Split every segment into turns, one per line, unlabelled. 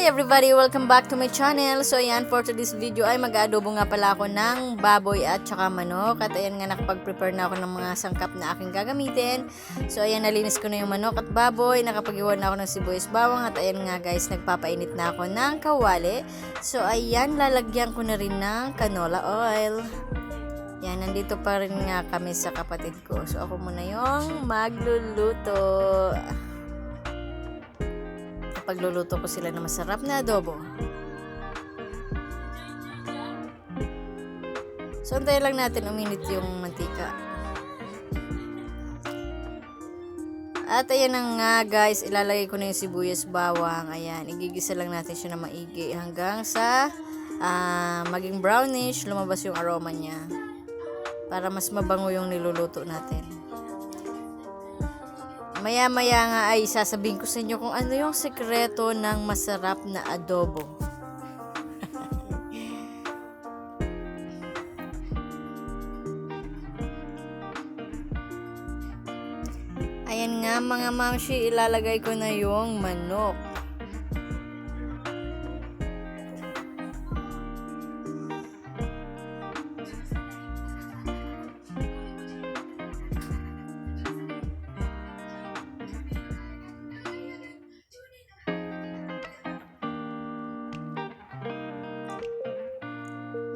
Hi everybody! Welcome back to my channel. So ayan, for today's video ay mag-aadobo nga pala ako ng baboy at saka manok. At ayan nga, nakapag-prepare na ako ng mga sangkap na aking gagamitin. So ayan, nalinis ko na yung manok at baboy. Nakapag-iwan na ako ng sibuyas bawang. At ayan nga guys, nagpapainit na ako ng kawali. So ayan, lalagyan ko na rin ng canola oil. Yan, nandito pa rin nga kami sa kapatid ko. So ako muna yung magluluto. Pagluluto ko sila ng masarap na adobo. So antayin lang natin uminit yung mantika. At ayan na nga guys, ilalagay ko na yung sibuyas bawang. Ayan, igigisa lang natin siya na maigi hanggang sa maging brownish, lumabas yung aroma niya. Para mas mabango yung niluluto natin. Maya-maya nga ay sasabihin ko sa inyo kung ano yung sekreto ng masarap na adobo. Ayan nga mga mamshi, ilalagay ko na yung manok.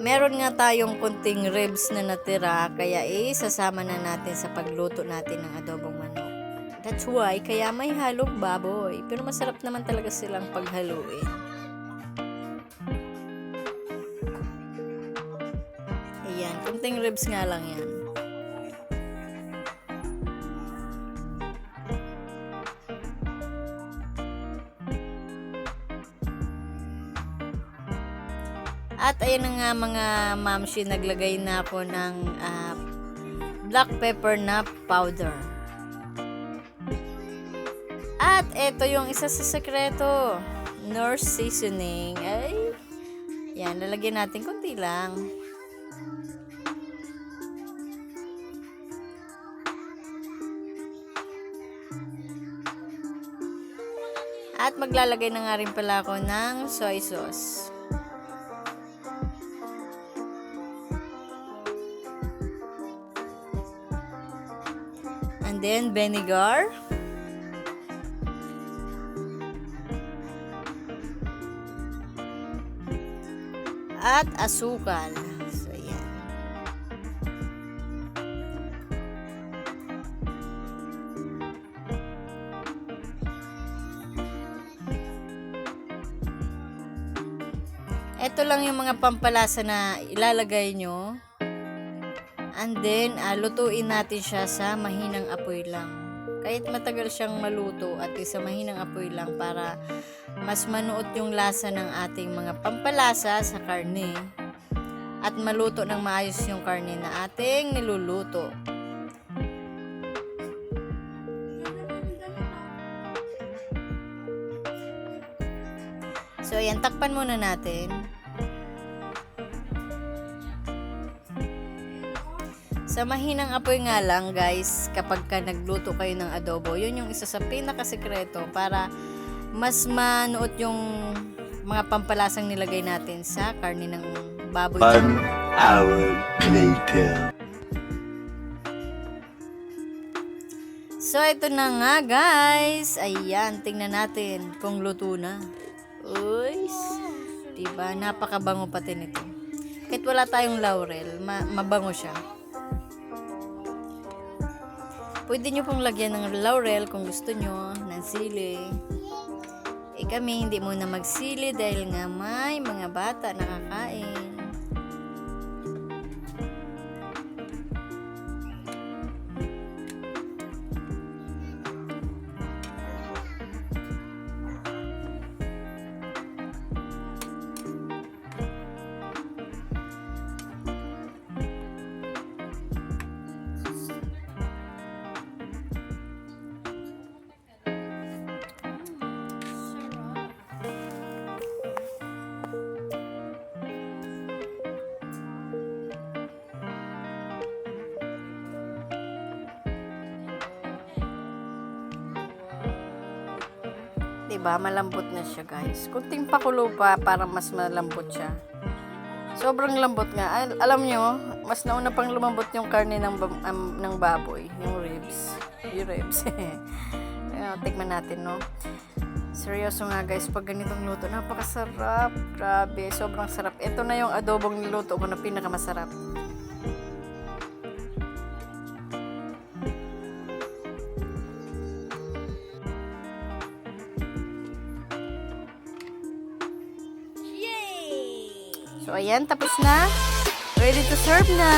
Meron nga tayong kunting ribs na natira, kaya sasama na natin sa pagluto natin ng adobong manok. That's why, kaya may halong baboy. Pero masarap naman talaga silang paghaluin. Ayan, kunting ribs nga lang yan. At ayan na nga mga mamshi, naglagay na ako ng black pepper na powder. At ito yung isa sa sekreto, Knorr seasoning. Ay, yan, lalagyan natin konti lang. At maglalagay na nga rin pala ako ng soy sauce. And then vinegar. At asukal. So yan. Ito lang yung mga pampalasa na ilalagay nyo. And then, lutuin natin siya sa mahinang apoy lang. Kahit matagal siyang maluto at sa mahinang apoy lang para mas manuot yung lasa ng ating mga pampalasa sa karne. At maluto ng maayos yung karne na ating niluluto. So, ayan, takpan muna natin. Sa mahinang apoy nga lang guys, kapag ka nagluto kayo ng adobo, yun yung isa sa pinakasekreto para mas manuot yung mga pampalasang nilagay natin sa karne ng baboy.
1 hour later.
So ito na nga guys, ayan, tingnan natin kung luto na. Uy, diba, napakabango pati nito. Kahit wala tayong laurel, mabango siya. Pwede nyo pong lagyan ng laurel kung gusto nyo, ng sili. Kami hindi muna magsili dahil nga may mga bata nakakain. diba? Malambot na siya, guys. Kunting pakulo pa para mas malambot siya. Sobrang lambot nga. Alam nyo, mas nauna pang lumambot yung karne ng baboy. Yung ribs. Yung ribs. Tikman natin, no? Seryoso nga, guys. Pag ganitong luto, napakasarap. Grabe. Sobrang sarap. Ito na yung adobong niluto ko na pinakamasarap. So, ayan, tapos na. Ready to serve na.